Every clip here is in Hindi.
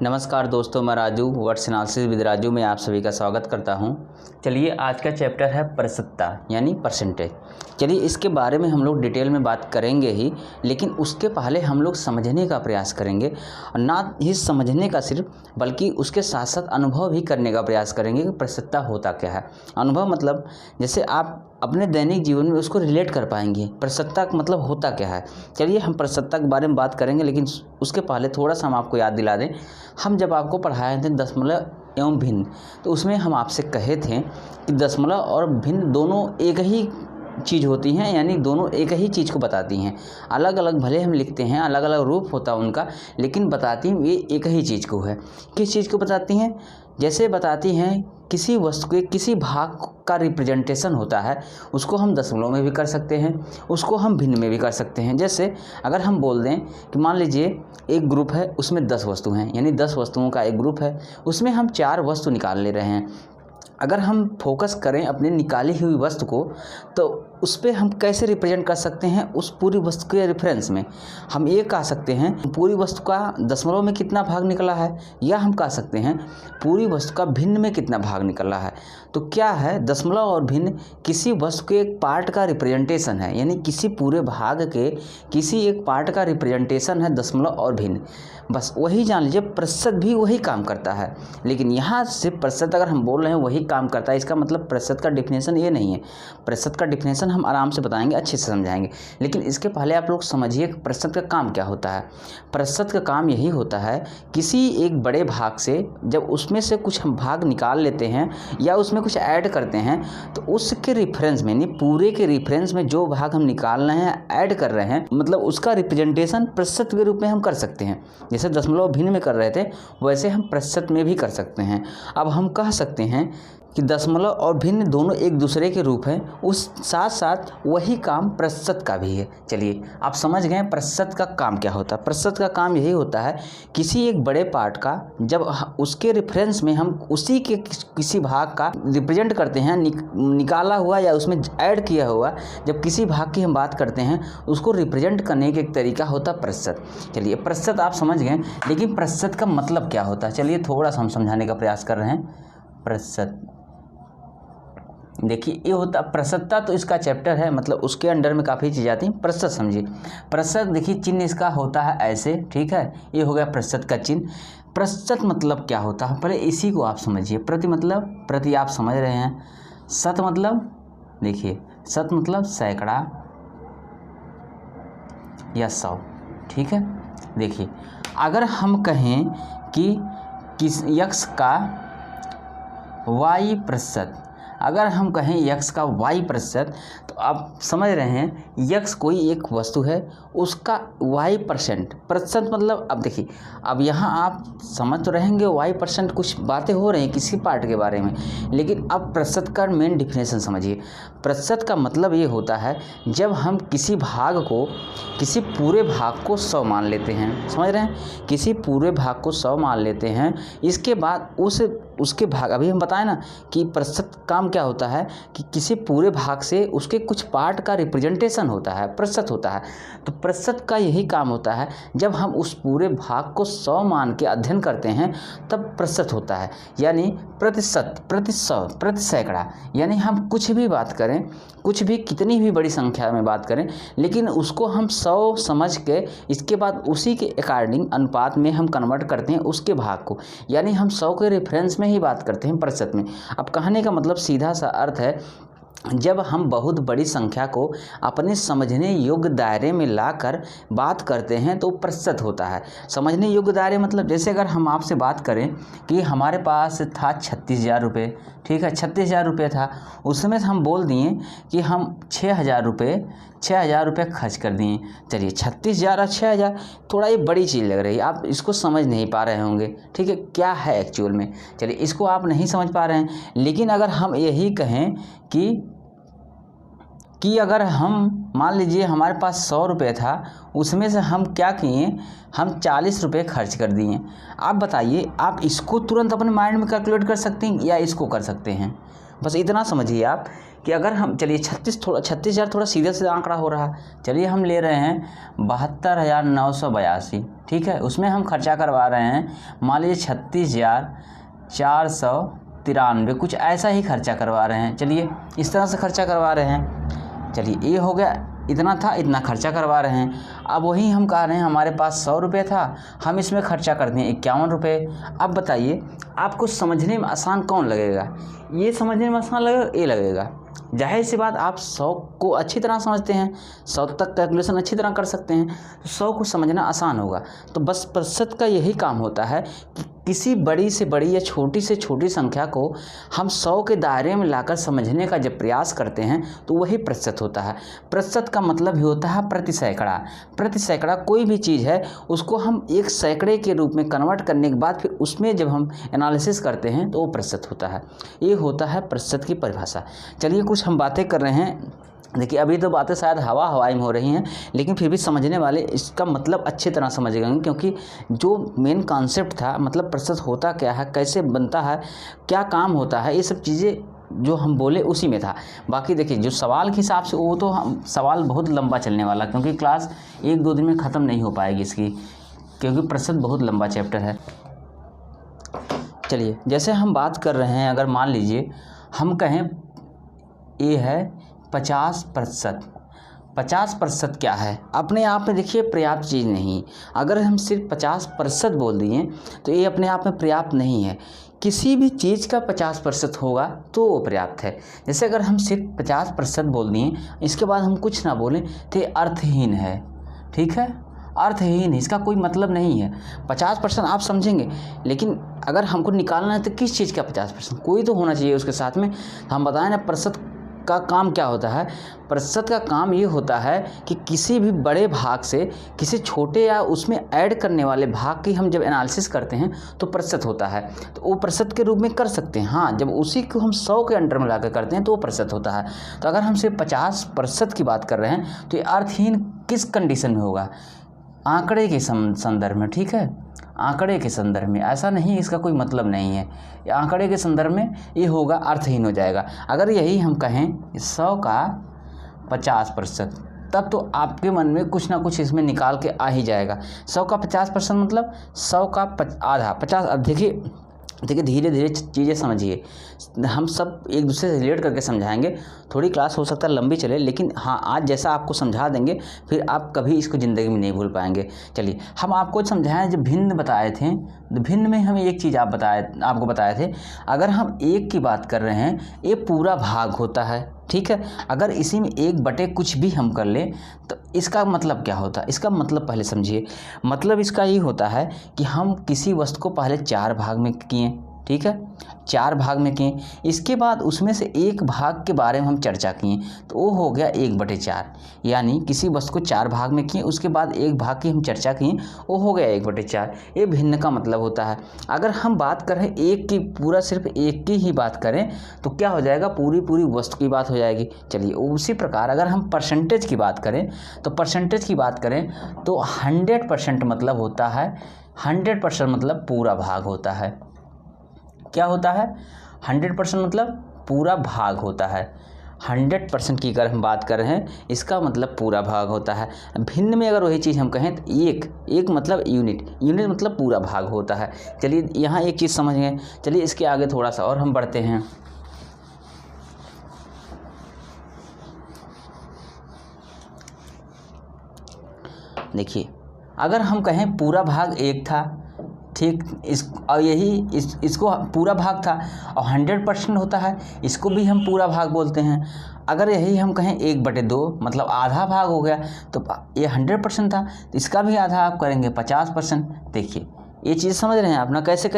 नमस्कार दोस्तों, मैं Raju words analysis with Raju में आप सभी का स्वागत करता हूं। चलिए, आज का चैप्टर है प्रतिशतता यानी परसेंटेज। चलिए, इसके बारे में हम लोग डिटेल में बात करेंगे ही, लेकिन उसके पहले हम लोग समझने का प्रयास करेंगे, और ना ही समझने का सिर्फ बल्कि उसके साथ साथ अनुभव भी करने का प्रयास करेंगे कि प्रतिशतता होता क्या है। अनुभव मतलब जैसे आप अपने दैनिक जीवन में उसको रिलेट कर पाएंगे, प्रतिशतता का मतलब होता क्या है। चलिए, हम प्रतिशतता के बारे में बात करेंगे, लेकिन उसके पहले थोड़ा सा हम आपको याद दिला दें। हम जब आपको पढ़ाए थे दशमलव एवं भिन्न, तो उसमें हम आपसे कहे थे कि दशमलव और भिन्न दोनों एक ही चीज़ होती हैं, यानी दोनों एक ही चीज़ को बताती हैं। अलग अलग भले हम लिखते हैं, अलग अलग रूप होता है उनका, लेकिन बताती ये एक ही चीज़ को है। किस चीज़ को बताती हैं? जैसे बताती हैं किसी वस्तु के किसी भाग का रिप्रेजेंटेशन होता है, उसको हम दशमलव में भी कर सकते हैं, उसको हम भिन्न में भी कर सकते हैं। जैसे अगर हम बोल दें कि मान लीजिए एक ग्रुप है, उसमें 10 वस्तु हैं, यानी 10 वस्तुओं का एक ग्रुप है, उसमें हम 4 वस्तु निकाल ले रहे हैं। अगर हम फोकस करें अपने निकाली हुई वस्तु को, तो उस पर हम कैसे रिप्रेजेंट कर सकते हैं? उस पूरी वस्तु के रेफरेंस में हम ये कह सकते हैं पूरी वस्तु का दशमलव में कितना भाग निकला है, या हम कह सकते हैं पूरी वस्तु का भिन्न में कितना भाग निकला है। तो क्या है, दशमलव और भिन्न किसी वस्तु के एक पार्ट का रिप्रेजेंटेशन है, यानी किसी पूरे भाग के किसी एक पार्ट का रिप्रेजेंटेशन है दशमलव और भिन्न। बस वही जान लीजिए, प्रतिशत भी वही काम करता है, लेकिन यहाँ से प्रतिशत अगर हम बोल रहे हैं वही काम करता है, इसका मतलब प्रतिशत का डिफिनेशन ये नहीं है। प्रतिशत का डिफिनेशन हम आराम से बताएंगे, अच्छे से समझाएंगे, लेकिन इसके पहले आप लोग समझिए कि प्रतिशत का काम क्या होता है। प्रतिशत का काम यही होता है, किसी एक बड़े भाग से जब उसमें से कुछ हम भाग निकाल लेते हैं या उसमें कुछ ऐड करते हैं, तो उसके रिफरेंस में, यानी पूरे के रिफरेंस में जो भाग हम निकाल रहे हैं, ऐड कर रहे हैं, मतलब उसका रिप्रेजेंटेशन प्रतिशत के रूप में हम कर सकते हैं। जैसे दशमलव भिन्न में कर रहे थे, वैसे हम प्रतिशत में भी कर सकते हैं। अब हम कह सकते हैं कि दशमलव और भिन्न दोनों एक दूसरे के रूप हैं, उस साथ साथ वही काम प्रतिशत का भी है। चलिए, आप समझ गए प्रतिशत का काम क्या होता है। प्रतिशत का काम यही होता है, किसी एक बड़े पार्ट का जब उसके रेफरेंस में हम उसी के किसी भाग का रिप्रेजेंट करते हैं, निकाला हुआ या उसमें ऐड किया हुआ, जब किसी भाग की हम बात करते हैं, उसको रिप्रेजेंट करने का एक तरीका होता है प्रतिशत। चलिए, प्रतिशत आप समझ गए, लेकिन प्रतिशत का मतलब क्या होता है, चलिए थोड़ा सा हम समझाने का प्रयास कर रहे हैं। प्रतिशत देखिए, ये होता प्रतिशतता, तो इसका चैप्टर है, मतलब उसके अंडर में काफ़ी चीज़ आती हैं। प्रतिशत समझिए, प्रतिशत देखिए चिन्ह इसका होता है ऐसे, ठीक है, ये हो गया प्रतिशत का चिन्ह। प्रतिशत मतलब क्या होता है, पहले इसी को आप समझिए। प्रति मतलब, प्रति आप समझ रहे हैं। शत मतलब, देखिए शत मतलब सैकड़ा या 100, ठीक है। देखिए, अगर हम कहें कि किस यक्स का y प्रतिशत, अगर हम कहें यक्स का y प्रतिशत, तो आप समझ रहे हैं यक्स कोई एक वस्तु है, उसका y% प्रतिशत मतलब, अब देखिए, अब यहाँ आप समझ तो रहेंगे y%, कुछ बातें हो रही हैं किसी पार्ट के बारे में, लेकिन अब प्रतिशत का मेन डिफिनेशन समझिए। प्रतिशत का मतलब ये होता है, जब हम किसी भाग को, किसी पूरे भाग को 100 मान लेते हैं, समझ रहे हैं, किसी पूरे भाग को 100 मान लेते हैं, इसके बाद उसके भाग, अभी हम बताएं ना कि प्रतिशत काम क्या होता है, कि किसी पूरे भाग से उसके कुछ पार्ट का रिप्रेजेंटेशन होता है, प्रतिशत होता है। तो प्रतिशत का यही काम होता है, जब हम उस पूरे भाग को 100 मान के अध्ययन करते हैं, तब प्रतिशत होता है, यानी प्रतिशत, प्रति 100, प्रति सैकड़ा, यानी हम कुछ भी बात करें, कुछ भी कितनी भी बड़ी संख्या में बात करें, लेकिन उसको हम 100 समझ के इसके बाद उसी के अकॉर्डिंग अनुपात में हम कन्वर्ट करते हैं उसके भाग को, यानी हम 100 के रेफरेंस में ही बात करते हैं प्रतिशत में। अब कहने का मतलब सीधा सा अर्थ है, जब हम बहुत बड़ी संख्या को अपने समझने योग्य दायरे में लाकर बात करते हैं, तो प्रतिशत होता है। समझने योग्य दायरे मतलब, जैसे अगर हम आपसे बात करें कि हमारे पास था 36,000 रुपये, ठीक है, 36,000 रुपये था, उसमें हम बोल दिए कि हम 6,000 रुपये खर्च कर दिए। चलिए, 36,000 और 6,000 थोड़ा ये बड़ी चीज़ लग रही है, आप इसको समझ नहीं पा रहे होंगे, ठीक है, क्या है एक्चुअल में। चलिए, इसको आप नहीं समझ पा रहे हैं, लेकिन अगर हम यही कहें कि अगर हम मान लीजिए हमारे पास 100 रुपये था, उसमें से हम क्या किए, हम 40 रुपये खर्च कर दिए। आप बताइए, आप इसको तुरंत अपने माइंड में कैलकुलेट कर सकते हैं या इसको कर सकते हैं? बस इतना समझिए आप कि अगर हम चलिए 36,000 थोड़ा सीधा सीधा आंकड़ा हो रहा। चलिए हम ले रहे हैं 72,982, ठीक है। उसमें हम खर्चा करवा रहे हैं मान लीजिए 36,493, कुछ ऐसा ही खर्चा करवा रहे हैं। चलिए इस तरह से खर्चा करवा रहे हैं। चलिए ये हो गया, इतना था, इतना खर्चा करवा रहे हैं। अब वही हम कह रहे हैं हमारे पास 100 रुपये था, हम इसमें खर्चा कर दिए 51 रुपये। अब बताइए आपको समझने में आसान कौन लगेगा, ये समझने में आसान लगेगा, ये लगेगा। जाहिर सी बात आप 100 को अच्छी तरह समझते हैं, 100 तक कैलकुलेशन अच्छी तरह कर सकते हैं, तो 100 को समझना आसान होगा। तो बस प्रतिशत का यही काम होता है कि किसी बड़ी से बड़ी या छोटी से छोटी संख्या को हम 100 के दायरे में लाकर समझने का जब प्रयास करते हैं तो वही प्रतिशत होता है। प्रतिशत का मतलब ही होता है प्रति सैकड़ा। प्रति सैकड़ा कोई भी चीज़ है उसको हम एक सैकड़े के रूप में कन्वर्ट करने के बाद फिर उसमें जब हम एनालिसिस करते हैं तो वो प्रतिशत होता है। ये होता है प्रतिशत की परिभाषा। चलिए कुछ हम बातें कर रहे हैं। देखिए अभी तो बातें शायद हवाई में हो रही हैं, लेकिन फिर भी समझने वाले इसका मतलब अच्छी तरह समझेंगे, क्योंकि जो मेन कॉन्सेप्ट था, मतलब प्रतिशत होता क्या है, कैसे बनता है, क्या काम होता है, ये सब चीज़ें जो हम बोले उसी में था। बाकी देखिए जो सवाल के हिसाब से वो तो हम सवाल बहुत लंबा चलने वाला, क्योंकि क्लास 1-2 दिन में ख़त्म नहीं हो पाएगी इसकी, क्योंकि प्रतिशत बहुत लंबा चैप्टर है। चलिए जैसे हम बात कर रहे हैं, अगर मान लीजिए हम कहें ये है 50%। 50% क्या है अपने आप में, देखिए पर्याप्त चीज़ नहीं। अगर हम सिर्फ 50% बोल दिए तो ये अपने आप में पर्याप्त नहीं है। किसी भी चीज़ का 50% होगा तो वो पर्याप्त है। जैसे अगर हम सिर्फ 50% बोल दिए, इसके बाद हम कुछ ना बोलें तो ये अर्थहीन है, ठीक है, अर्थहीन है, इसका कोई मतलब नहीं है। 50% आप समझेंगे, लेकिन अगर हमको निकालना है तो किस चीज़ का 50%, कोई तो होना चाहिए उसके साथ में। हम बताएं ना प्रतिशत का काम क्या होता है। प्रतिशत का काम ये होता है कि किसी भी बड़े भाग से किसी छोटे या उसमें ऐड करने वाले भाग की हम जब एनालिसिस करते हैं तो प्रतिशत होता है। तो वो प्रतिशत के रूप में कर सकते हैं। हाँ, जब उसी को हम 100 के अंडर में लाकर करते हैं तो वो प्रतिशत होता है। तो अगर हम सिर्फ 50% की बात कर रहे हैं तो ये अर्थहीन किस कंडीशन में होगा, आंकड़े के संदर्भ में, ठीक है, आंकड़े के संदर्भ में। ऐसा नहीं इसका कोई मतलब नहीं है, आंकड़े के संदर्भ में ये होगा, अर्थहीन हो जाएगा। अगर यही हम कहें 100 का 50%, तब तो आपके मन में कुछ ना कुछ इसमें निकाल के आ ही जाएगा। 100 का 50% मतलब 100 का आधा 50। अब देखिए धीरे धीरे चीज़ें समझिए, हम सब एक दूसरे से रिलेट करके समझाएंगे। थोड़ी क्लास हो सकता है लंबी चले, लेकिन हाँ आज जैसा आपको समझा देंगे फिर आप कभी इसको ज़िंदगी में नहीं भूल पाएंगे। चलिए हम आपको समझाएं, जब भिन्न बताए थे तो भिन्न में हम एक चीज़ आपको बताए थे, अगर हम एक की बात कर रहे हैं ये पूरा भाग होता है, ठीक है। अगर इसी में 1/, कुछ भी हम कर लें तो इसका मतलब क्या होता है, इसका मतलब पहले समझिए। मतलब इसका ये होता है कि हम किसी वस्तु को पहले 4 भाग में किए, ठीक है, 4 भाग में किए, इसके बाद उसमें से एक भाग के बारे में हम चर्चा किए तो वो हो गया 1/4। यानी किसी वस्तु को 4 भाग में किए, उसके बाद एक भाग की हम चर्चा किए, वो हो गया 1/4। ये भिन्न का मतलब होता है। अगर हम बात करें एक की, पूरा सिर्फ एक की ही बात करें तो क्या हो जाएगा, पूरी वस्तु की बात हो जाएगी। चलिए उसी प्रकार अगर हम परसेंटेज की बात करें तो परसेंटेज की बात करें तो 100% मतलब होता है, 100% मतलब पूरा भाग होता है। क्या होता है, 100% मतलब पूरा भाग होता है। 100% की अगर हम बात कर रहे हैं इसका मतलब पूरा भाग होता है। भिन्न में अगर वही चीज़ हम कहें तो एक मतलब यूनिट मतलब पूरा भाग होता है। चलिए यहाँ एक चीज़ समझ गए। चलिए इसके आगे थोड़ा सा और हम बढ़ते हैं। देखिए अगर हम कहें पूरा भाग 1 था, ठीक, इसको पूरा भाग था और 100% होता है, इसको भी हम पूरा भाग बोलते हैं। अगर यही हम कहें 1/2 मतलब आधा भाग हो गया तो ये 100% था, इसका भी आधा आप करेंगे 50%। देखिए ये चीज़ समझ रहे हैं आप ना, कैसे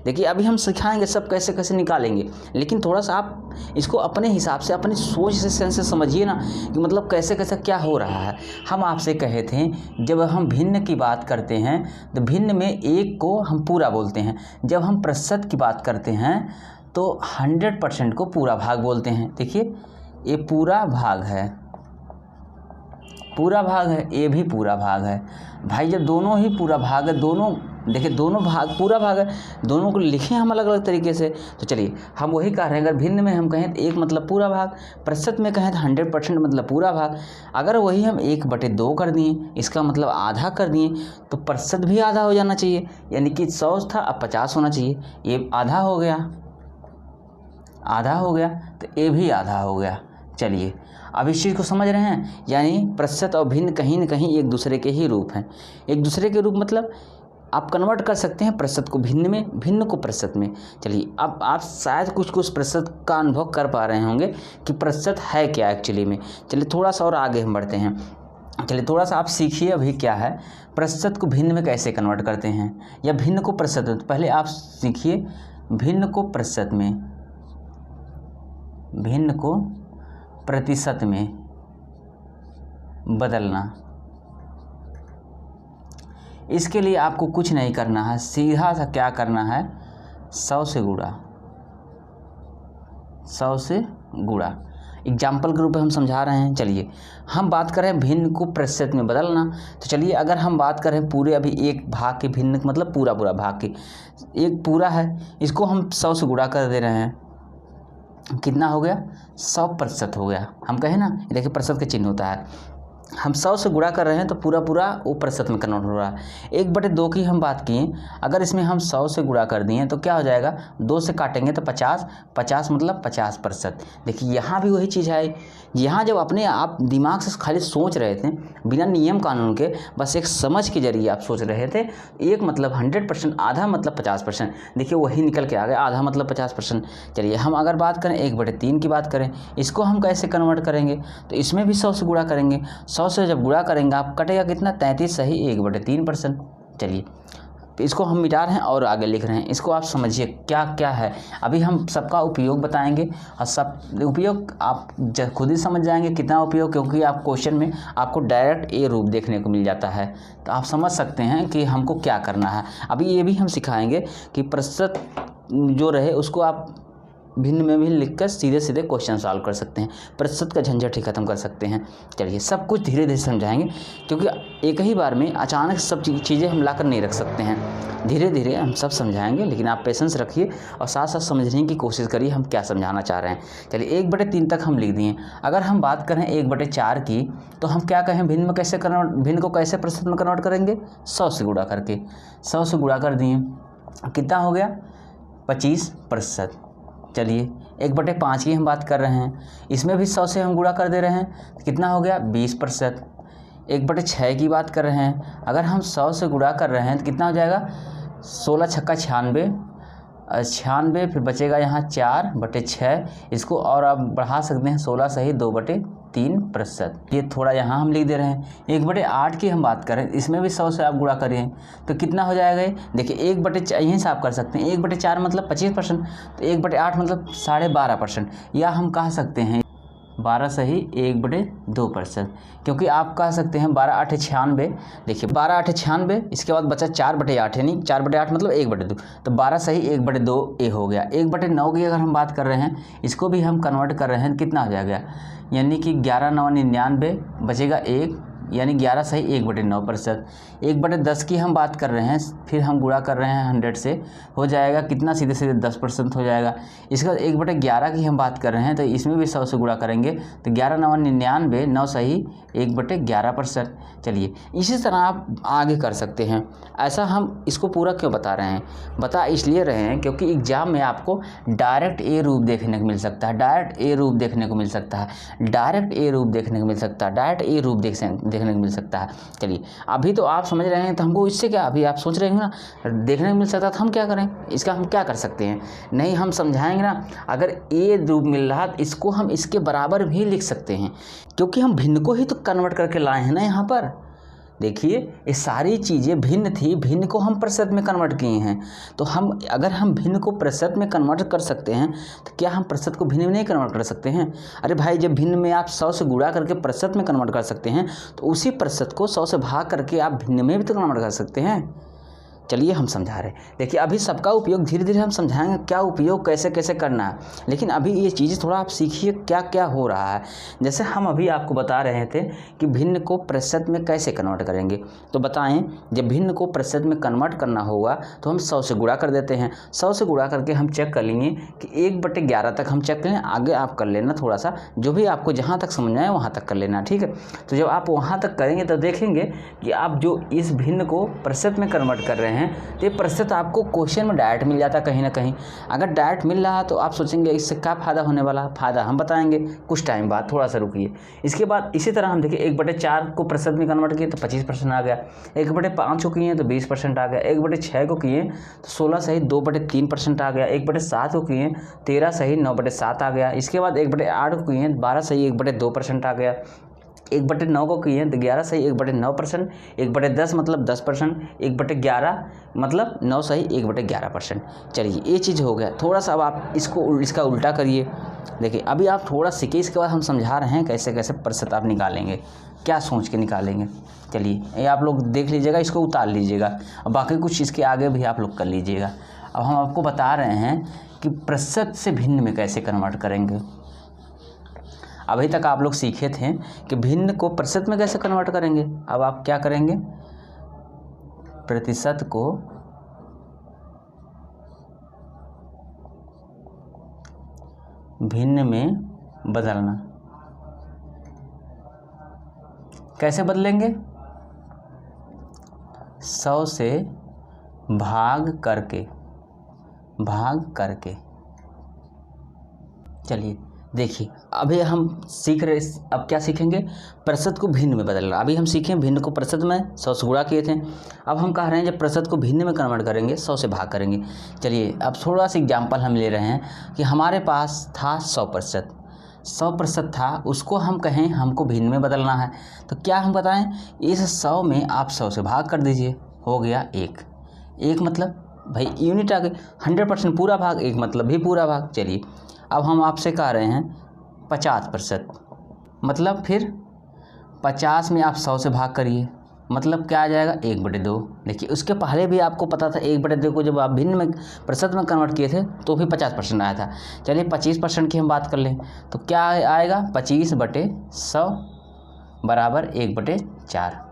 देखिए अभी हम सिखाएंगे सब कैसे निकालेंगे, लेकिन थोड़ा सा आप इसको अपने हिसाब से अपनी सोच से सेंस से समझिए ना कि मतलब कैसे क्या हो रहा है। हम आपसे कहे थे जब हम भिन्न की बात करते हैं तो भिन्न में एक को हम पूरा बोलते हैं, जब हम प्रतिशत की बात करते हैं तो 100% को पूरा भाग बोलते हैं। देखिए ये पूरा भाग है, ये भी पूरा भाग है। भाई जब दोनों ही पूरा भाग है, दोनों देखिए दोनों भाग पूरा भाग है, दोनों को लिखे हम अलग अलग तरीके से। तो चलिए हम वही कह रहे हैं, अगर भिन्न में हम कहें तो 1 मतलब पूरा भाग, प्रतिशत में कहें तो 100% मतलब पूरा भाग। अगर वही हम 1/2 कर दिए, इसका मतलब आधा कर दिए, तो प्रतिशत भी आधा हो जाना चाहिए, यानी कि 100 था अब 50 होना चाहिए। ये आधा हो गया, आधा हो गया, तो ये भी आधा हो गया। चलिए अब इस चीज़ को समझ रहे हैं, यानी प्रतिशत और भिन्न कहीं न कहीं एक दूसरे के ही रूप हैं। एक दूसरे के रूप मतलब आप कन्वर्ट कर सकते हैं प्रतिशत को भिन्न में, भिन्न को प्रतिशत में। चलिए अब आप शायद कुछ प्रतिशत का अनुभव कर पा रहे होंगे कि प्रतिशत है क्या एक्चुअली में। चलिए थोड़ा सा और आगे हम बढ़ते हैं। चलिए थोड़ा सा आप सीखिए अभी क्या है, प्रतिशत को भिन्न में कैसे कन्वर्ट करते हैं या भिन्न को प्रतिशत में। पहले आप सीखिए भिन्न को प्रतिशत में, भिन्न को प्रतिशत में बदलना। इसके लिए आपको कुछ नहीं करना है, सीधा सा क्या करना है, 100 से गुणा, 100 से गुणा। एग्जाम्पल के रूप में हम समझा रहे हैं। चलिए हम बात करें भिन्न को प्रतिशत में बदलना, तो चलिए अगर हम बात करें पूरे अभी एक भाग के भिन्न मतलब पूरा भाग के, एक पूरा है, इसको हम 100 से गुणा कर दे रहे हैं, कितना हो गया, 100% हो गया। हम कहें ना, देखिए प्रतिशत का चिन्ह होता है, हम 100 से गुणा कर रहे हैं तो पूरा वो प्रतिशत में कन्वर्ट हो रहा है। 1/2 की हम बात किए, अगर इसमें हम 100 से गुणा कर दिए तो क्या हो जाएगा, 2 से काटेंगे तो 50, 50 मतलब 50%। देखिए यहाँ भी वही चीज़ है, यहाँ जब अपने आप दिमाग से खाली सोच रहे थे बिना नियम कानून के, बस एक समझ के जरिए आप सोच रहे थे, 1 मतलब 100%, आधा मतलब 50%, देखिए वही निकल के आ गया, आधा मतलब 50%। चलिए हम अगर बात करें 1/3 की बात करें, इसको हम कैसे कन्वर्ट करेंगे, तो इसमें भी 100 से गुणा करेंगे, 100 से जब गुणा करेंगे आप कटेगा कितना, 33 सही 1/3%। चलिए इसको हम मिटा रहे हैं और आगे लिख रहे हैं, इसको आप समझिए क्या क्या है। अभी हम सबका उपयोग बताएंगे और सब उपयोग आप खुद ही समझ जाएंगे कितना उपयोग, क्योंकि आप क्वेश्चन में आपको डायरेक्ट ए रूप देखने को मिल जाता है, तो आप समझ सकते हैं कि हमको क्या करना है। अभी ये भी हम सिखाएंगे कि प्रतिशत जो रहे उसको आप भिन्न में भी लिखकर सीधे सीधे क्वेश्चन सॉल्व कर सकते हैं, प्रतिशत का झंझट ही खत्म कर सकते हैं। चलिए सब कुछ धीरे धीरे समझाएंगे, क्योंकि एक ही बार में अचानक सब चीज़ें हम लाकर नहीं रख सकते हैं, धीरे धीरे हम सब समझाएंगे, लेकिन आप पेशेंस रखिए और साथ साथ समझने की कोशिश करिए हम क्या समझाना चाह रहे हैं। चलिए 1/3 तक हम लिख दिए। अगर हम बात करें 1/4 की, तो हम क्या कहें, भिन्न में कैसे कन्वर्ट, भिन्न को कैसे प्रतिशत में कन्वर्ट करेंगे, 100 से गुणा करके, 100 से गुणा कर दिए, कितना हो गया, 25%। चलिए 1/5 की हम बात कर रहे हैं, इसमें भी 100 से हम गुणा कर दे रहे हैं, कितना हो गया, 20%। 1/6 की बात कर रहे हैं, अगर हम 100 से गुणा कर रहे हैं तो कितना हो जाएगा, 16 छक्का 96, 96, फिर बचेगा यहाँ 4/6, इसको और आप बढ़ा सकते हैं, 16 सही 2/3%। ये थोड़ा यहाँ हम लिख दे रहे हैं। 1/8 की हम बात करें, इसमें भी 100 से आप गुणा करिए तो कितना हो जाएगा ये, देखिए 1/4 यहीं से आप कर सकते हैं, 1/4 मतलब 25%, तो 1/8 मतलब 12.5%, या हम कह सकते हैं 12 सही 1/2%, क्योंकि आप कह सकते हैं 12×8 = 96। देखिए 12×8 = 96, इसके बाद बचा 4/8, यानी 4/8 मतलब 1/2, तो 12 सही 1/2 ए हो गया। 1/9 की अगर हम बात कर रहे हैं, इसको भी हम कन्वर्ट कर रहे हैं, कितना हो जाएगा, यानी कि 11×9 = 99, बचेगा 1, यानी 11 सही 1/9%। 1/10 की हम बात कर रहे हैं, फिर हम गुणा कर रहे हैं 100 से, हो जाएगा कितना, सीधे सीधे 10% हो जाएगा। इसके बाद 1/11 की हम बात कर रहे हैं, तो इसमें भी 100 से गुणा करेंगे तो 11×9 = 99, 9 सही 1/11%। चलिए इसी तरह आप आगे कर सकते हैं। ऐसा हम इसको पूरा क्यों बता रहे हैं, बता इसलिए रहे हैं क्योंकि एग्जाम में आपको डायरेक्ट ए रूप देखने को मिल सकता है, डायरेक्ट ए रूप देखने को मिल सकता है, डायरेक्ट ए रूप देखने को मिल सकता है, डायरेक्ट ए रूप देखने को मिल सकता है। चलिए अभी तो आप समझ रहे हैं, तो हमको इससे क्या, अभी आप सोच रहे हैं ना देखने को मिल सकता है, तो हम क्या करें, इसका हम क्या कर सकते हैं, नहीं हम समझाएंगे ना। अगर ए रूप मिल रहा तो इसको हम इसके बराबर भी लिख सकते हैं, क्योंकि हम भिन्न को ही तो कन्वर्ट करके लाए हैं ना यहाँ पर। देखिए ये सारी चीज़ें भिन्न थी, भिन्न को हम प्रतिशत में कन्वर्ट किए हैं, तो हम अगर हम भिन्न को प्रतिशत में कन्वर्ट कर सकते हैं तो क्या हम प्रतिशत को भिन्न में नहीं कन्वर्ट कर सकते हैं। अरे भाई जब भिन्न में आप 100 से गुणा करके प्रतिशत में कन्वर्ट कर सकते हैं, तो उसी प्रतिशत को 100 से भाग करके आप भिन्न में भी तो कन्वर्ट कर सकते हैं। चलिए हम समझा रहे हैं। देखिए अभी सबका उपयोग धीरे धीरे हम समझाएंगे, क्या उपयोग कैसे कैसे करना है, लेकिन अभी ये चीज़ थोड़ा आप सीखिए क्या क्या हो रहा है। जैसे हम अभी आपको बता रहे थे कि भिन्न को प्रतिशत में कैसे कन्वर्ट करेंगे, तो बताएं जब भिन्न को प्रतिशत में कन्वर्ट करना होगा तो हम 100 से गुणा कर देते हैं। 100 से गुणा करके हम चेक कर लेंगे कि 1/11 तक हम चेक करें, आगे आप कर लेना थोड़ा सा, जो भी आपको जहाँ तक समझ आए वहाँ तक कर लेना, ठीक है। तो जब आप वहाँ तक करेंगे तो देखेंगे कि आप जो इस भिन्न को प्रतिशत में कन्वर्ट कर रहे हैं तो ये प्रतिशत आपको क्वेश्चन में डायरेक्ट मिल जाता है कहीं ना कहीं। अगर डायरेक्ट मिल रहा है तो आप सोचेंगे इससे क्या फ़ायदा होने वाला है, फ़ायदा हम बताएंगे कुछ टाइम बाद, थोड़ा सा रुकिए। इसके बाद इसी तरह हम देखिए 1/4 को प्रतिशत में कन्वर्ट किए तो 25% आ गया, 1/5 को किए तो 20% आ गया, 1/6 को किए तो 16 सही 2/3% आ गया, 1/7 को किए 13 सही 9/7 आ गया। इसके बाद 1/8 को किए 12 सही 1/2% आ गया, 1/9 को किए तो 11 सही 1/9%, 1/10 मतलब 10%, 1/11 मतलब 9 सही 1/11%। चलिए ये चीज़ हो गया। थोड़ा सा अब आप इसका उल्टा करिए। देखिए अभी आप थोड़ा सीखिए, इसके बाद हम समझा रहे हैं कैसे कैसे प्रतिशत आप निकालेंगे, क्या सोच के निकालेंगे। चलिए ये आप लोग देख लीजिएगा, इसको उतार लीजिएगा और बाकी कुछ इसके आगे भी आप लोग कर लीजिएगा। अब हम आपको बता रहे हैं कि प्रतिशत से भिन्न में कैसे कन्वर्ट करेंगे। अभी तक आप लोग सीखे थे कि भिन्न को प्रतिशत में कैसे कन्वर्ट करेंगे, अब आप क्या करेंगे, प्रतिशत को भिन्न में बदलना। कैसे बदलेंगे, 100 से भाग करके चलिए देखिए अभी हम सीख रहे, अब क्या सीखेंगे, प्रतिशत को भिन्न में बदलना। अभी हम सीखें भिन्न को प्रतिशत में 100 से गुणा किए थे, अब हम कह रहे हैं जब प्रतिशत को भिन्न में कन्वर्ट करेंगे 100 से भाग करेंगे। चलिए अब थोड़ा सा एग्जाम्पल हम ले रहे हैं कि हमारे पास था 100% था, उसको हम कहें हमको भिन्न में बदलना है, तो क्या हम बताएं, इस 100 में आप 100 से भाग कर दीजिए, हो गया 1 मतलब भाई यूनिट आ गई, 100% पूरा भाग, 1 मतलब भी पूरा भाग। चलिए अब हम आपसे कह रहे हैं 50%, मतलब फिर 50 में आप 100 से भाग करिए, मतलब क्या आ जाएगा 1/2। देखिए उसके पहले भी आपको पता था 1/2 को जब आप भिन्न में प्रतिशत में कन्वर्ट किए थे तो भी 50% आया था। चलिए 25% की हम बात कर लें तो क्या आएगा, 25/100 बराबर 1/4।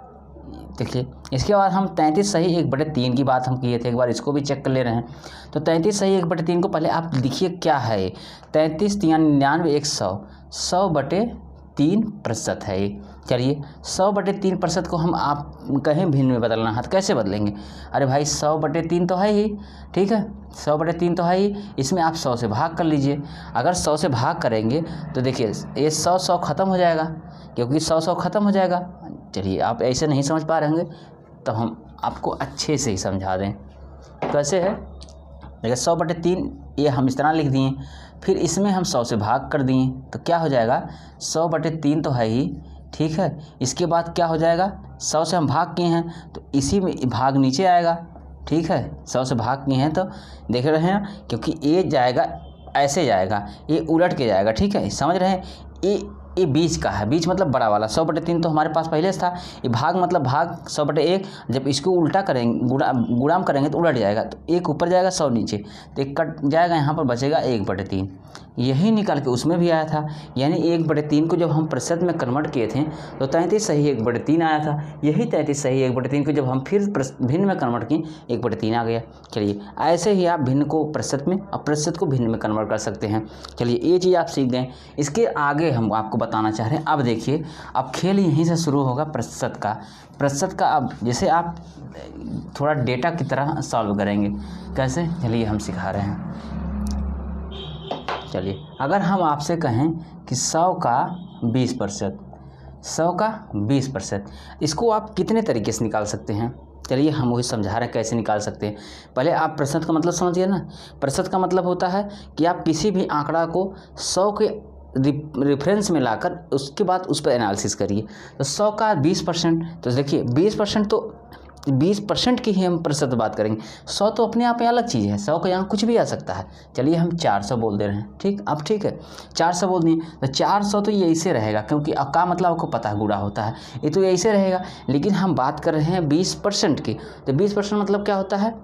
देखिए इसके बाद हम 33 सही 1/3 की बात हम किए थे, एक बार इसको भी चेक कर ले रहे हैं। तो 33 सही 1/3 को पहले आप लिखिए क्या है, 33 99 100, 100/3% है ये। चलिए 100/3% को हम आप कहें भिन्न में बदलना है तो कैसे बदलेंगे, अरे भाई 100/3 तो है ही, ठीक है 100/3 तो है ही, इसमें आप 100 से भाग कर लीजिए। अगर 100 से भाग करेंगे तो देखिए ये 100 ख़त्म हो जाएगा, क्योंकि 100 ख़त्म हो जाएगा। चलिए आप ऐसे नहीं समझ पा रहे होंगे तो हम आपको अच्छे से ही समझा दें, कैसे है। देखिए 100/3 ये हम इस तरह लिख दिए, फिर इसमें हम 100 से भाग कर दिए तो क्या हो जाएगा, 100/3 तो है ही, ठीक है। इसके बाद क्या हो जाएगा, 100 से हम भाग किए हैं तो इसी में भाग नीचे आएगा, ठीक है। 100 से भाग किए हैं तो देख रहे हैं, क्योंकि ये जाएगा ऐसे जाएगा, ये उलट के जाएगा, ठीक है, समझ रहे हैं। ये बीच का है, बीच मतलब बड़ा वाला 100/3 तो हमारे पास पहले से था, ये भाग मतलब भाग 100/1, जब इसको उल्टा करेंगे गुणाम करेंगे तो उलट जाएगा, तो 1 ऊपर जाएगा 100 नीचे, तो 1 कट जाएगा, यहाँ पर बचेगा 1/3। यही निकाल के उसमें भी आया था, यानी 1/3 को जब हम प्रतिशत में कन्वर्ट किए थे तो 33 सही 1/3 आया था, यही 33 सही 1/3 को जब हम फिर भिन्न में कन्वर्ट किए 1/3 आ गया। चलिए ऐसे ही आप भिन्न को प्रतिशत में और प्रतिशत को भिन्न में कन्वर्ट कर सकते हैं। चलिए ये चीज़ आप सीख गए, इसके आगे हम आपको बताना चाह रहे हैं। अब देखिए अब खेल यहीं से शुरू होगा प्रतिशत का। अब जैसे आप थोड़ा डेटा की तरह सॉल्व करेंगे, कैसे, चलिए हम सिखा रहे हैं। चलिए अगर हम आपसे कहें कि 100 का 20%, इसको आप कितने तरीके से निकाल सकते हैं, चलिए हम वही समझा रहे हैं कैसे निकाल सकते हैं। पहले आप प्रतिशत का मतलब समझिए ना। प्रतिशत का मतलब होता है कि आप किसी भी आंकड़ा को 100 के रेफरेंस में लाकर उसके बाद उस पर एनालिसिस करिए। तो 100 का 20%, तो देखिए 20% तो 20% की ही हम प्रतिशत बात करेंगे। 100 तो अपने आप में अलग चीज़ है, 100 का यहाँ कुछ भी आ सकता है। चलिए हम 400 बोल दे रहे हैं, ठीक। अब ठीक है 400 बोल दिए तो 400 तो ये ऐसे रहेगा, क्योंकि का मतलब आपको पता है गुणा होता है, ये तो ऐसे रहेगा। लेकिन हम बात कर रहे हैं 20% की, तो 20% मतलब क्या होता है?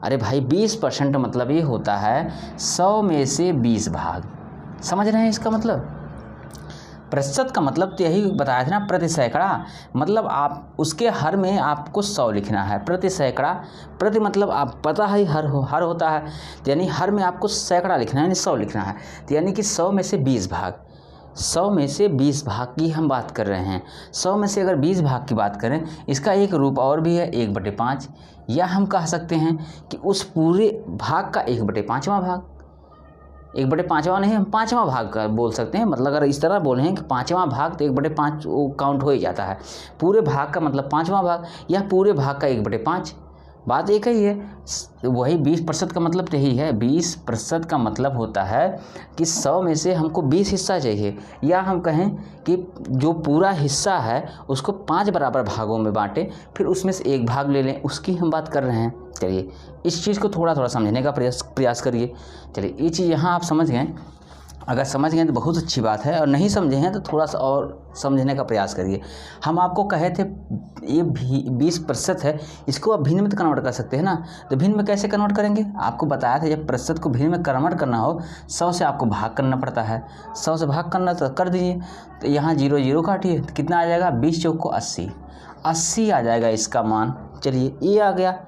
अरे भाई 20% मतलब ये होता है 100 में से 20 भाग। समझ रहे हैं इसका मतलब? प्रतिशत का मतलब तो यही बताया था ना, प्रति सैकड़ा, मतलब आप उसके हर में आपको 100 लिखना है। प्रति सैकड़ा, प्रति मतलब आप पता है हर होता है, तो यानी हर में आपको सैकड़ा लिखना है, यानी 100 लिखना है। तो यानी कि 100 में से 20 भाग, 100 में से 20 भाग की हम बात कर रहे हैं। 100 में से अगर 20 भाग की बात करें, इसका एक रूप और भी है 1/5, या हम कह सकते हैं कि उस पूरे भाग का 1/5वां भाग। 1/5वां नहीं, हम 5वां भाग का बोल सकते हैं। मतलब अगर इस तरह बोले हैं कि 5वां भाग, तो 1/5 वो काउंट हो ही जाता है। पूरे भाग का मतलब 5वां भाग, या पूरे भाग का 1/5। बात एक ही है, वही 20% का मतलब तो यही है। 20% का मतलब होता है कि 100 में से हमको 20 हिस्सा चाहिए, या हम कहें कि जो पूरा हिस्सा है उसको 5 बराबर भागों में बांटें, फिर उसमें से एक भाग ले लें, उसकी हम बात कर रहे हैं। चलिए इस चीज़ को थोड़ा थोड़ा समझने का प्रयास करिए। चलिए ये चीज़ यहाँ आप समझ गए, अगर समझ गए तो बहुत अच्छी बात है, और नहीं समझे हैं तो थोड़ा सा और समझने का प्रयास करिए। हम आपको कहे थे ये 20% है, इसको आप भिन्न में तो कन्वर्ट कर सकते हैं ना। तो भिन्न में कैसे कन्वर्ट करेंगे? आपको बताया था, जब प्रतिशत को भिन्न में कन्वर्ट करना हो 100 से आपको भाग करना पड़ता है। 100 से भाग करना तो कर दीजिए, तो यहाँ 0 0 काटिए तो कितना आ जाएगा? 20 चौक को 80 आ जाएगा इसका मान। चलिए ये आ गया।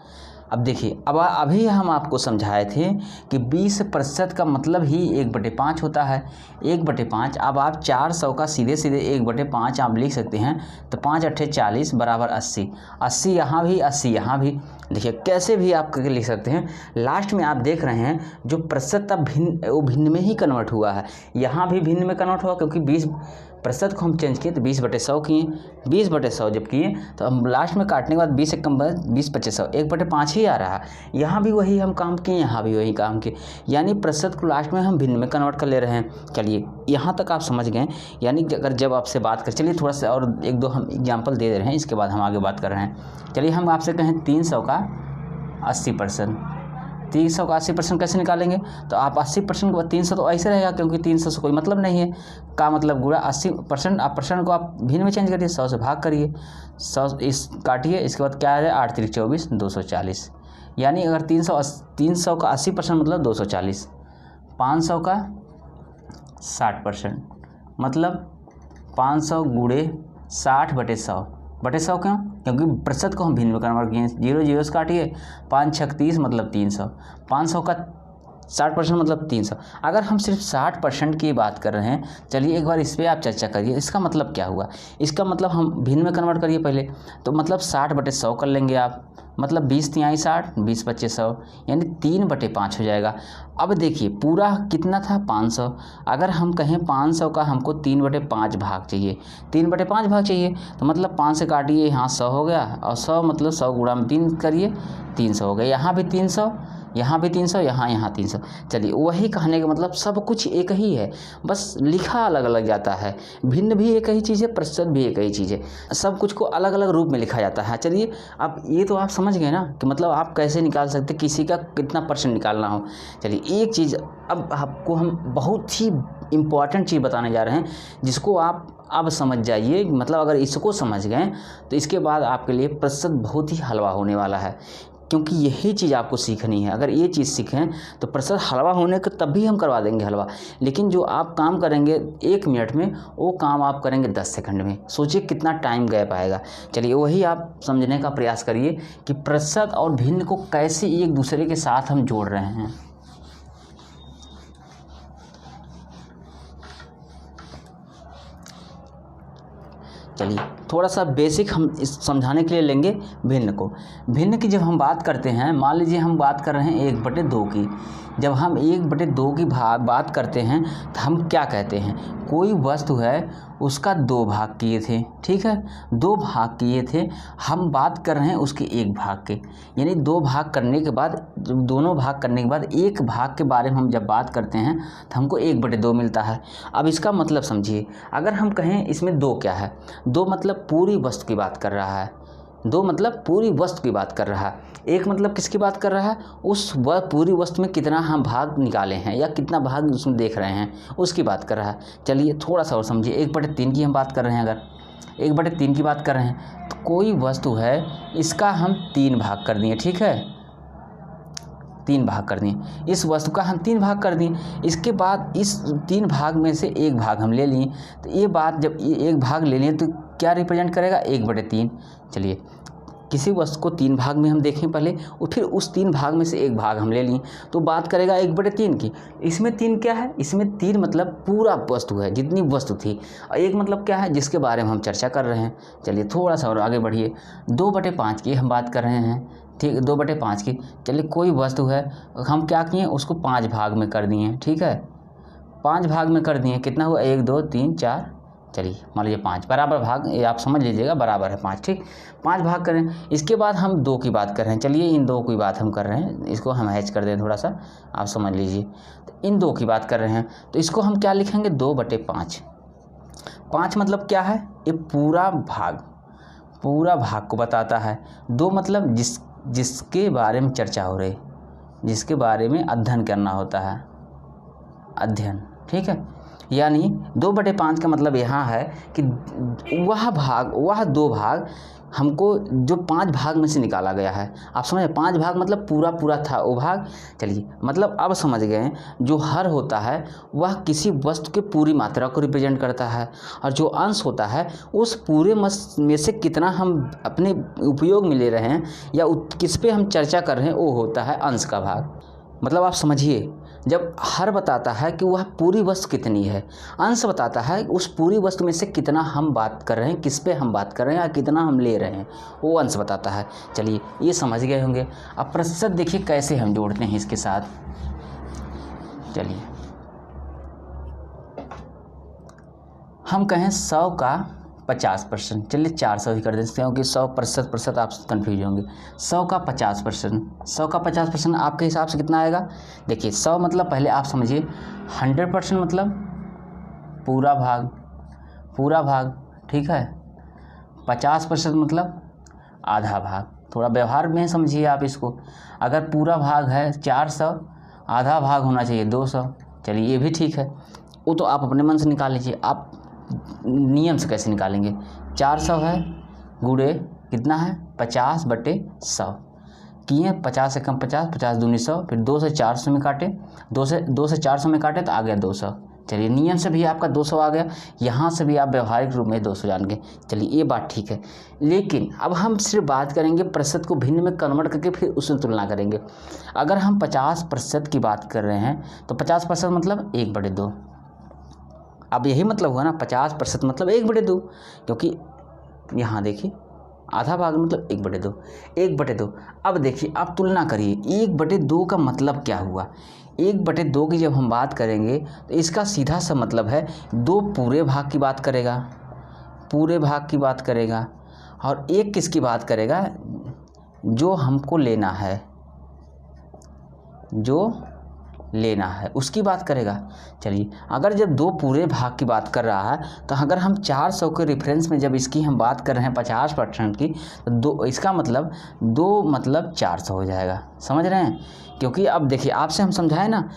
अब देखिए, अब अभी हम आपको समझाए थे कि 20% का मतलब ही 1/5 होता है। 1/5, अब आप 400 का सीधे सीधे 1/5 आप लिख सकते हैं, तो 5 8 40 बराबर 80। 80 यहाँ भी, 80 यहाँ भी। देखिए कैसे भी आप करके लिख सकते हैं। लास्ट में आप देख रहे हैं जो प्रतिशत अब भिन्न में ही कन्वर्ट हुआ है। यहाँ भी भिन्न में कन्वर्ट हुआ, क्योंकि 20% को हम चेंज किए तो 20/100 किए। 20/100 जब किए तो हम लास्ट में काटने के बाद 20 से कम 20/100, 1/5 ही आ रहा है। यहाँ भी वही हम काम किए, यहाँ भी वही काम किए, यानी प्रतिशत को लास्ट में हम भिन्न में कन्वर्ट कर ले रहे हैं। चलिए यहाँ तक आप समझ गए। यानी अगर जब आपसे बात कर, चलिए थोड़ा सा और 1-2 हम एग्जाम्पल दे रहे हैं, इसके बाद हम आगे बात कर रहे हैं। चलिए हम आपसे कहें 300 का 80%, 300 का 80% कैसे निकालेंगे? तो आप 80% के बाद 300 तो ऐसे रहेगा, क्योंकि 300 से कोई मतलब नहीं है, का मतलब गुणा 80%। आप परसेंट को आप भिन्न में चेंज करिए, 100 से भाग करिए, 100 इस काटिए, इसके बाद क्या आ जाए? 8 3 24 240। यानी अगर 300 का 80% मतलब 240, 500 का 60% मतलब 500 गुणे 60/100 क्यों? क्योंकि प्रतिशत को हम भिन्न में कन्वर्ट किए। 0 0 से काटिए, 5 6 30 मतलब 300, 500 का 60% मतलब 300। अगर हम सिर्फ 60% की बात कर रहे हैं, चलिए एक बार इस पर आप चर्चा करिए, इसका मतलब क्या हुआ? इसका मतलब हम भिन्न में कन्वर्ट करिए पहले, तो मतलब 60/100 कर लेंगे आप, मतलब 20 तिहाई 60, 20 25 100, यानी 3/5 हो जाएगा। अब देखिए पूरा कितना था? 500। अगर हम कहें 500 का हमको 3/5 भाग चाहिए, 3/5 भाग चाहिए, तो मतलब 5 से काटिए, यहाँ 100 हो गया, और 100 मतलब 100 गुणा में 3 करिए, 300 हो गया। यहाँ भी 300, यहाँ भी 300, यहाँ 300। चलिए वही कहने का मतलब सब कुछ एक ही है, बस लिखा अलग अलग जाता है। भिन्न भी एक ही चीज़ है, प्रतिशत भी एक ही चीज़ है, सब कुछ को अलग अलग रूप में लिखा जाता है। चलिए अब ये तो आप समझ गए ना कि मतलब आप कैसे निकाल सकते, किसी का कितना % निकालना हो। चलिए एक चीज़ अब आपको हम बहुत ही इम्पॉर्टेंट चीज़ बताने जा रहे हैं, जिसको आप अब समझ जाइए। मतलब अगर इसको समझ गए तो इसके बाद आपके लिए प्रतिशत बहुत ही हलवा होने वाला है, क्योंकि यही चीज़ आपको सीखनी है। अगर ये चीज़ सीखें तो प्रतिशत हलवा होने का तब भी हम करवा देंगे हलवा, लेकिन जो आप काम करेंगे 1 मिनट में, वो काम आप करेंगे 10 सेकंड में। सोचिए कितना टाइम गैप आएगा। चलिए वही आप समझने का प्रयास करिए कि प्रतिशत और भिन्न को कैसे एक दूसरे के साथ हम जोड़ रहे हैं। चलिए थोड़ा सा बेसिक हम इस समझाने के लिए लेंगे भिन्न को। भिन्न की जब हम बात करते हैं, मान लीजिए हम बात कर रहे हैं 1/2 की। जब हम 1/2 की बात करते हैं तो हम क्या कहते हैं? कोई वस्तु है उसका 2 भाग किए थे, ठीक है, 2 भाग किए थे, हम बात कर रहे हैं उसके 1 भाग के। यानी 2 भाग करने के बाद, दोनों भाग करने के बाद 1 भाग के बारे में हम जब बात करते हैं तो हमको 1/2 मिलता है। अब इसका मतलब समझिए, अगर हम कहें इसमें 2 क्या है? 2 मतलब पूरी वस्तु की बात कर रहा है। दो मतलब पूरी वस्तु की बात कर रहा है, एक मतलब किसकी बात कर रहा है, उस पूरी वस्तु में कितना हम भाग निकाले हैं या कितना भाग उसमें देख रहे हैं उसकी बात कर रहा है। चलिए थोड़ा सा और समझिए, 1/3 की हम बात कर रहे हैं, अगर 1/3 की बात कर रहे हैं तो कोई वस्तु है, इसका हम 3 भाग कर दिए, ठीक है, 3 भाग कर दिए, इस वस्तु का हम 3 भाग कर दिए। इसके बाद इस 3 भाग में से 1 भाग हम ले लिए, तो ये बात जब ये 1 भाग ले लिए तो क्या रिप्रेजेंट करेगा, 1/3। चलिए किसी वस्तु को 3 भाग में हम देखें पहले और फिर उस 3 भाग में से 1 भाग हम ले लिए तो बात करेगा 1/3 की। इसमें 3 क्या है, इसमें 3 मतलब पूरा वस्तु है, जितनी वस्तु थी, और 1 मतलब क्या है, जिसके बारे में हम चर्चा कर रहे हैं। चलिए थोड़ा सा और आगे बढ़िए, 2/5 की हम बात कर रहे हैं, ठीक, 2/5 की। चलिए कोई वस्तु है, हम क्या किए, उसको 5 भाग में कर दिए, ठीक है, 5 भाग में कर दिए, कितना हुआ, 1 2 3 4, चलिए मान लीजिए 5 बराबर भाग, ये आप समझ लीजिएगा बराबर है 5, ठीक, 5 भाग करें। इसके बाद हम 2 की बात कर रहे हैं, चलिए इन 2 की बात हम कर रहे हैं, इसको हम हैच कर दें थोड़ा सा, आप समझ लीजिए, तो इन 2 की बात कर रहे हैं तो इसको हम क्या लिखेंगे, 2/5। 5 मतलब क्या है, ये पूरा भाग को बताता है। 2 मतलब जिसके बारे में चर्चा हो रही, जिसके बारे में अध्ययन करना होता है, अध्ययन, ठीक है। यानी 2/5 का मतलब यहाँ है कि वह 2 भाग हमको जो 5 भाग में से निकाला गया है, आप समझे, 5 भाग मतलब पूरा था वो भाग। चलिए मतलब अब समझ गए, जो हर होता है वह किसी वस्तु के पूरी मात्रा को रिप्रेजेंट करता है, और जो अंश होता है उस पूरे में से कितना हम अपने उपयोग में ले रहे हैं या किस पे हम चर्चा कर रहे हैं, वो होता है अंश का भाग। मतलब आप समझिए, जब हर बताता है कि वह पूरी वस्तु कितनी है, अंश बताता है उस पूरी वस्तु में से कितना हम बात कर रहे हैं, किस पे हम बात कर रहे हैं या कितना हम ले रहे हैं, वो अंश बताता है। चलिए ये समझ गए होंगे। अब प्रतिशत देखिए कैसे हम जोड़ते हैं इसके साथ। चलिए हम कहें 100 का 50%, चलिए 400 ही कर देते हैं क्योंकि 100% आप कन्फ्यूज होंगे। 100 का 50%, 100 का 50% आपके हिसाब से कितना आएगा, देखिए 100 मतलब पहले आप समझिए 100% मतलब पूरा भाग, ठीक है, 50% मतलब आधा भाग। थोड़ा व्यवहार में समझिए आप इसको, अगर पूरा भाग है 400, आधा भाग होना चाहिए 200। चलिए ये भी ठीक है, वो तो आप अपने मन से निकाल लीजिए। आप नियम से कैसे निकालेंगे, 400 है गुणे कितना है, 50/100 किए, 50 से कम 50, 50 दूनी 100, फिर 2 से 400 में काटे, 2 से 400 में काटे तो आ गया 200। चलिए नियम से भी आपका 200 आ गया, यहाँ से भी आप व्यवहारिक रूप में 200 जान गए। चलिए ये बात ठीक है, लेकिन अब हम सिर्फ बात करेंगे प्रतिशत को भिन्न में कन्वर्ट करके फिर उससे तुलना करेंगे। अगर हम 50% की बात कर रहे हैं तो 50% मतलब 1/2। अब यही मतलब हुआ ना, 50% मतलब 1/2, क्योंकि यहाँ देखिए आधा भाग मतलब 1/2, 1/2। अब देखिए आप तुलना करिए, 1/2 का मतलब क्या हुआ, 1/2 की जब हम बात करेंगे तो इसका सीधा सा मतलब है 2 पूरे भाग की बात करेगा, और 1 किसकी बात करेगा, जो हमको लेना है उसकी बात करेगा। चलिए अगर जब 2 पूरे भाग की बात कर रहा है तो अगर हम 400 के रेफरेंस में जब इसकी हम बात कर रहे हैं 50% की, तो इसका मतलब 2 मतलब 400 हो जाएगा, समझ रहे हैं। क्योंकि अब देखिए आपसे हम समझाए ना,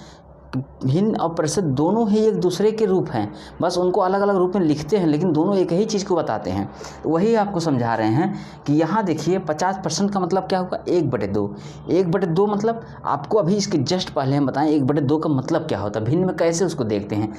भिन्न और प्रतिशत दोनों ही एक दूसरे के रूप हैं, बस उनको अलग अलग रूप में लिखते हैं लेकिन दोनों एक ही चीज़ को बताते हैं। तो वही आपको समझा रहे हैं कि यहाँ देखिए 50% का मतलब क्या होगा, 1/2। 1/2 मतलब आपको अभी इसके जस्ट पहले हम बताएं 1/2 का मतलब क्या होता है, भिन्न में कैसे उसको देखते हैं।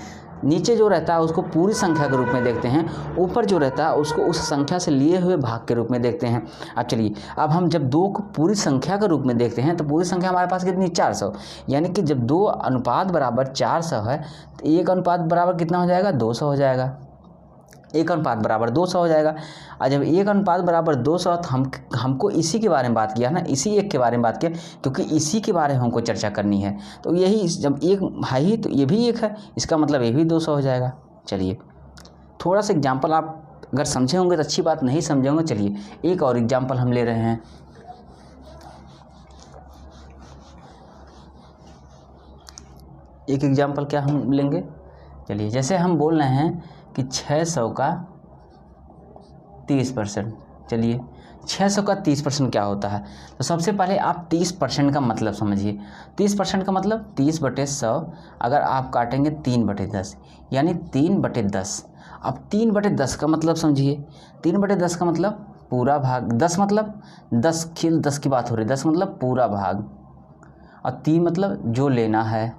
नीचे जो रहता है उसको पूरी संख्या के रूप में देखते हैं, ऊपर जो रहता है उसको उस संख्या से लिए हुए भाग के रूप में देखते हैं। अब चलिए अब हम जब 2 को पूरी संख्या के रूप में देखते हैं तो पूरी संख्या हमारे पास कितनी, 400, यानी कि जब 2 अनुपात बराबर 400 है तो 1 अनुपात बराबर कितना हो जाएगा, 200 हो जाएगा। 1 अनुपात बराबर 200 हो जाएगा। और जब 1 अनुपात बराबर 200 तो हमको इसी के बारे में बात किया ना, इसी एक के बारे में बात किया, क्योंकि इसी के बारे में हमको चर्चा करनी है। तो यही जब 1 है ही तो ये भी 1 है, इसका मतलब ये भी 200 हो जाएगा। चलिए थोड़ा सा एग्जाम्पल आप अगर समझे होंगे तो अच्छी बात, नहीं समझे होंगे चलिए एक और एग्जाम्पल हम ले रहे हैं। एक एग्जाम्पल क्या हम लेंगे, चलिए जैसे हम बोल रहे हैं कि 600 का 30%। चलिए 600 का 30% क्या होता है? तो सबसे पहले आप 30% का मतलब समझिए। 30% का मतलब 30/100 अगर आप काटेंगे 3/10 यानी 3/10। अब 3/10 का मतलब समझिए। 3/10 का मतलब पूरा भाग, 10 मतलब 10 खेल 10 की बात हो रही है, 10 मतलब पूरा भाग और 3 मतलब जो लेना है,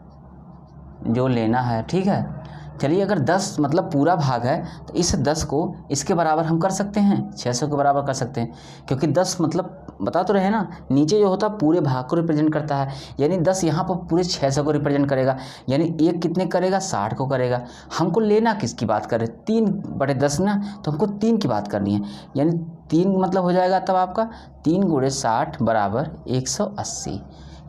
जो लेना है। ठीक है, चलिए अगर 10 मतलब पूरा भाग है तो इस 10 को इसके बराबर हम कर सकते हैं, 600 के बराबर कर सकते हैं, क्योंकि 10 मतलब बता तो रहे ना, नीचे जो होता है पूरे भाग को रिप्रेजेंट करता है, यानी 10 यहाँ पर पूरे 600 को रिप्रेजेंट करेगा, यानी एक कितने करेगा, 60 को करेगा। हमको लेना किसकी बात कर रहे, 3/10 ना, तो हमको 3 की बात करनी है, यानी 3 मतलब हो जाएगा तब आपका 3 × 60 = 180।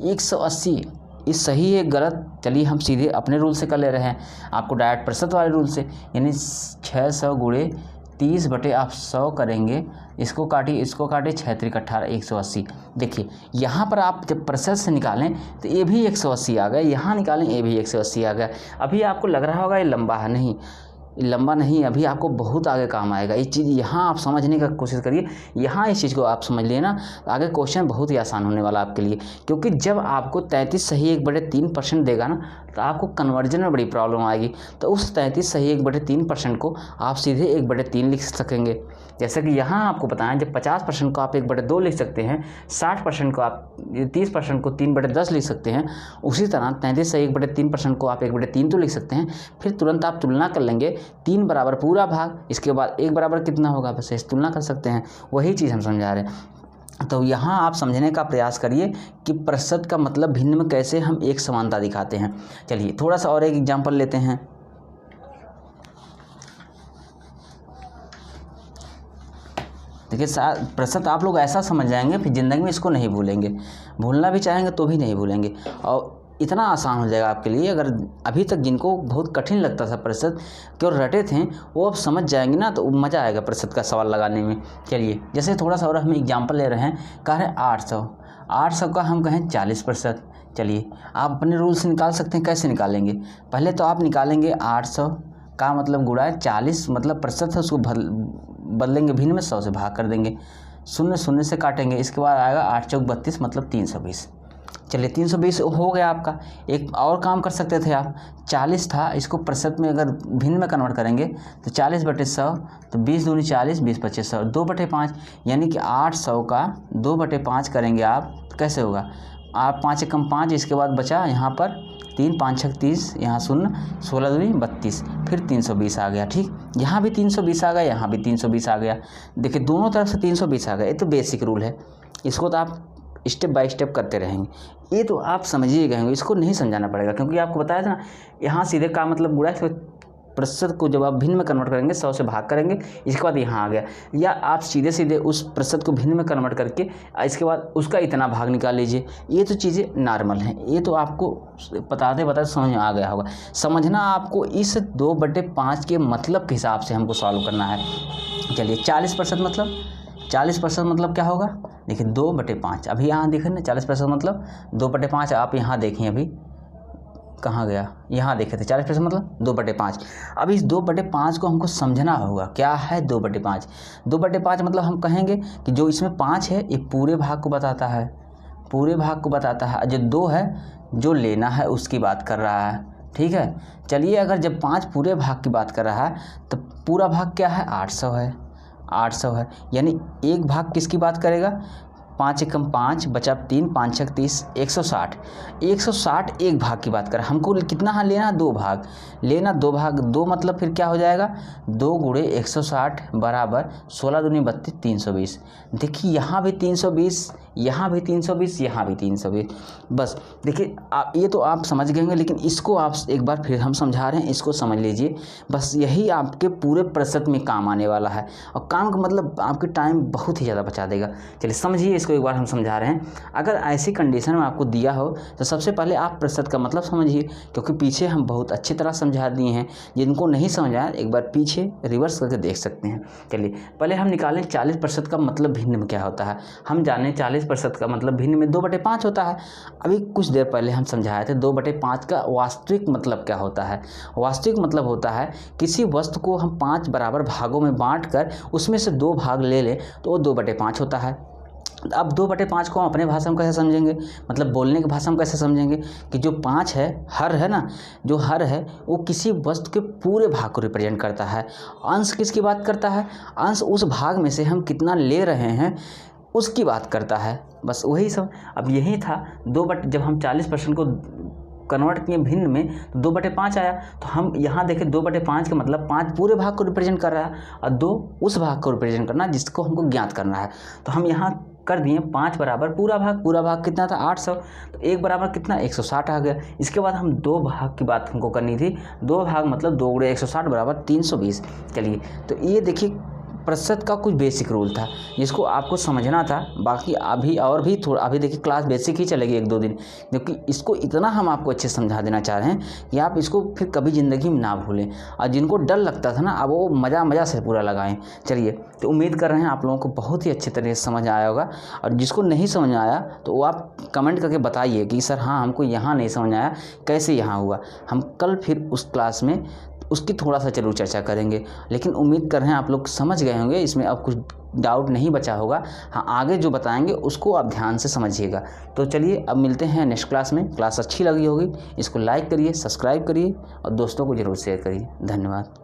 180 ये सही है गलत, चलिए हम सीधे अपने रूल से कर ले रहे हैं, आपको डायरेक्ट प्रतिशत वाले रूल से, यानी 600 × 30/100 करेंगे, इसको काटिए इसको काटिए, 6 × 3 = 18, 180। देखिए यहाँ पर आप जब प्रतिशत से निकालें तो ये भी 180 आ गया, यहाँ निकालें ये भी 180 आ गया। अभी आपको लग रहा होगा ये लंबा है, नहीं लंबा नहीं, अभी आपको बहुत आगे काम आएगा ये चीज़। यहाँ आप समझने का कोशिश करिए, यहाँ इस चीज़ को आप समझ लिए ना, आगे क्वेश्चन बहुत ही आसान होने वाला आपके लिए, क्योंकि जब आपको 33 सही 1/3% देगा ना तो आपको कन्वर्जन में बड़ी प्रॉब्लम आएगी। तो उस 33 सही 1/3% को आप सीधे 1/3 लिख सकेंगे। जैसे कि यहाँ आपको बताएं, जब 50% को आप 1/2 लिख सकते हैं, 60% को आप 30% को 3/10 लिख सकते हैं, उसी तरह 33 सही 1/3% को आप 1/3 तो लिख सकते हैं। फिर तुरंत आप तुलना कर लेंगे, 3 बराबर पूरा भाग, इसके बाद 1 बराबर कितना होगा, बस इस तुलना कर सकते हैं, वही चीज़ हम समझा रहे हैं। तो यहाँ आप समझने का प्रयास करिए कि प्रतिशत का मतलब भिन्न में कैसे हम एक समानता दिखाते हैं। चलिए थोड़ा सा और एक एग्जाम्पल लेते हैं। देखिए प्रतिशत आप लोग ऐसा समझ जाएंगे फिर ज़िंदगी में इसको नहीं भूलेंगे, भूलना भी चाहेंगे तो भी नहीं भूलेंगे, और इतना आसान हो जाएगा आपके लिए। अगर अभी तक जिनको बहुत कठिन लगता था प्रतिशत क्यों रटे थे, वो अब समझ जाएंगे ना तो मज़ा आएगा प्रतिशत का सवाल लगाने में। चलिए जैसे थोड़ा सा और हम एग्जाम्पल ले रहे हैं, कह रहे हैं 800 का हम कहें 40%। चलिए आप अपने रूल से निकाल सकते हैं, कैसे निकालेंगे, पहले तो आप निकालेंगे 800 का मतलब गुणा 40 मतलब प्रतिशत है, उसको बदलेंगे भिन्न में 100 से भाग कर देंगे, 0 से काटेंगे, इसके बाद आएगा 8 × 4 = 32 मतलब 320। चलिए 320 हो गया आपका। एक और काम कर सकते थे आप, 40 था, इसको प्रतिशत में अगर भिन्न में कन्वर्ट करेंगे तो 40/100 तो 20 दूनी 40, 20×25 100, 2/5, यानी कि 800 का 2/5 करेंगे आप तो कैसे होगा, आप 5 × 5, इसके बाद बचा यहाँ पर 3, 5 × 6 = 30, यहाँ 0, 16 दूनी 32, फिर 320 आ गया। ठीक, यहाँ भी 320 आ गया, यहाँ भी 320 आ गया। देखिए दोनों तरफ से 320 आ गया, ये तो बेसिक रूल है, इसको तो आप स्टेप बाय स्टेप करते रहेंगे, ये तो आप समझिए गए होंगे, इसको नहीं समझाना पड़ेगा, क्योंकि आपको बताया था ना, यहाँ सीधे का मतलब बुरा है, प्रतिशत को जब आप भिन्न में कन्वर्ट करेंगे 100 से भाग करेंगे, इसके बाद यहाँ आ गया, या आप सीधे सीधे उस प्रतिशत को भिन्न में कन्वर्ट करके इसके बाद उसका इतना भाग निकाल लीजिए। ये तो चीज़ें नॉर्मल हैं, ये तो आपको बताते समझ में आ गया होगा। समझना आपको इस 2/5 के मतलब के हिसाब से हमको सॉल्व करना है। चलिए 40% मतलब क्या होगा, देखिए 2/5, अभी यहाँ देखें ना 40% मतलब 2/5, आप यहाँ देखें अभी कहाँ गया, यहाँ देखे थे 40% मतलब 2/5। अब इस 2/5 को हमको समझना होगा, क्या है 2/5। 2/5 मतलब हम कहेंगे कि जो इसमें 5 है ये पूरे भाग को बताता है, पूरे भाग को बताता है, जो 2 है जो लेना है उसकी बात कर रहा है। ठीक है, चलिए अगर जब 5 पूरे भाग की बात कर रहा है तो पूरा भाग क्या है, 800 है, 800 है, यानी एक भाग किसकी बात करेगा, 5 × 5 बचा 3, 5 × 6 = 30, 160। 160 एक भाग की बात करें, हमको कितना लेना, 2 भाग लेना, 2 भाग, 2 मतलब फिर क्या हो जाएगा, 2 × 160 बराबर 16 दूनी 32, 320। देखिए यहाँ भी 320, यहाँ भी 320, यहाँ भी 320। बस देखिए आप ये तो आप समझ गए होंगे, लेकिन इसको आप एक बार फिर हम समझा रहे हैं, इसको समझ लीजिए, बस यही आपके पूरे प्रतिशत में काम आने वाला है, और काम का मतलब आपके टाइम बहुत ही ज़्यादा बचा देगा। चलिए समझिए इसको एक बार हम समझा रहे हैं। अगर ऐसी कंडीशन में आपको दिया हो तो सबसे पहले आप प्रतिशत का मतलब समझिए, क्योंकि पीछे हम बहुत अच्छी तरह समझा दिए हैं, जिनको नहीं समझा एक बार पीछे रिवर्स करके देख सकते हैं। चलिए पहले हम निकालें 40% का मतलब भिन्न में क्या होता है। हम जाने 40 40% का मतलब भिन्न में 2/5 होता है। अभी कुछ देर पहले हम समझाए थे 2/5 का वास्तविक मतलब क्या होता है। वास्तविक मतलब होता है किसी वस्तु को हम 5 बराबर भागों में बांट कर उसमें से 2 भाग ले लें तो वो 2/5 होता है। अब 2/5 को हम अपने भाषा में कैसे समझेंगे, मतलब बोलने की भाषा में कैसे समझेंगे कि जो 5 है, हर है ना, जो हर है वो किसी वस्तु के पूरे भाग को रिप्रेजेंट करता है। अंश किसकी बात करता है, अंश उस भाग में से हम कितना ले रहे हैं उसकी बात करता है। बस वही सब। अब यही था जब हम 40% को कन्वर्ट किए भिन्न में तो 2/5 आया। तो हम यहाँ देखें 2/5 का मतलब 5 पूरे भाग को रिप्रेजेंट कर रहा है और 2 उस भाग को रिप्रेजेंट करना है जिसको हमको ज्ञात करना है। तो हम यहाँ कर दिए 5 बराबर पूरा भाग कितना था 800, तो 1 बराबर कितना 160 आ गया। इसके बाद हम 2 भाग की बात हमको करनी थी, 2 भाग मतलब 2 × 160 बराबर 320। चलिए तो ये देखिए प्रतिशत का कुछ बेसिक रूल था जिसको आपको समझना था। बाकी अभी और भी थोड़ा, अभी देखिए क्लास बेसिक ही चलेगी 1-2 दिन, क्योंकि इसको इतना हम आपको अच्छे से समझा देना चाह रहे हैं कि आप इसको फिर कभी ज़िंदगी में ना भूलें। और जिनको डर लगता था ना अब वो मज़ा से पूरा लगाएं। चलिए तो उम्मीद कर रहे हैं आप लोगों को बहुत ही अच्छे तरीके से समझ आया होगा। और जिसको नहीं समझ आया तो वो आप कमेंट करके बताइए कि सर हाँ हमको यहाँ नहीं समझ आया, कैसे यहाँ हुआ। हम कल फिर उस क्लास में उसकी थोड़ा सा जरूर चर्चा करेंगे। लेकिन उम्मीद कर रहे हैं आप लोग समझ गए होंगे, इसमें अब कुछ डाउट नहीं बचा होगा। हाँ आगे जो बताएंगे उसको आप ध्यान से समझिएगा। तो चलिए अब मिलते हैं नेक्स्ट क्लास में। क्लास अच्छी लगी होगी इसको लाइक करिए, सब्सक्राइब करिए और दोस्तों को ज़रूर शेयर करिए। धन्यवाद।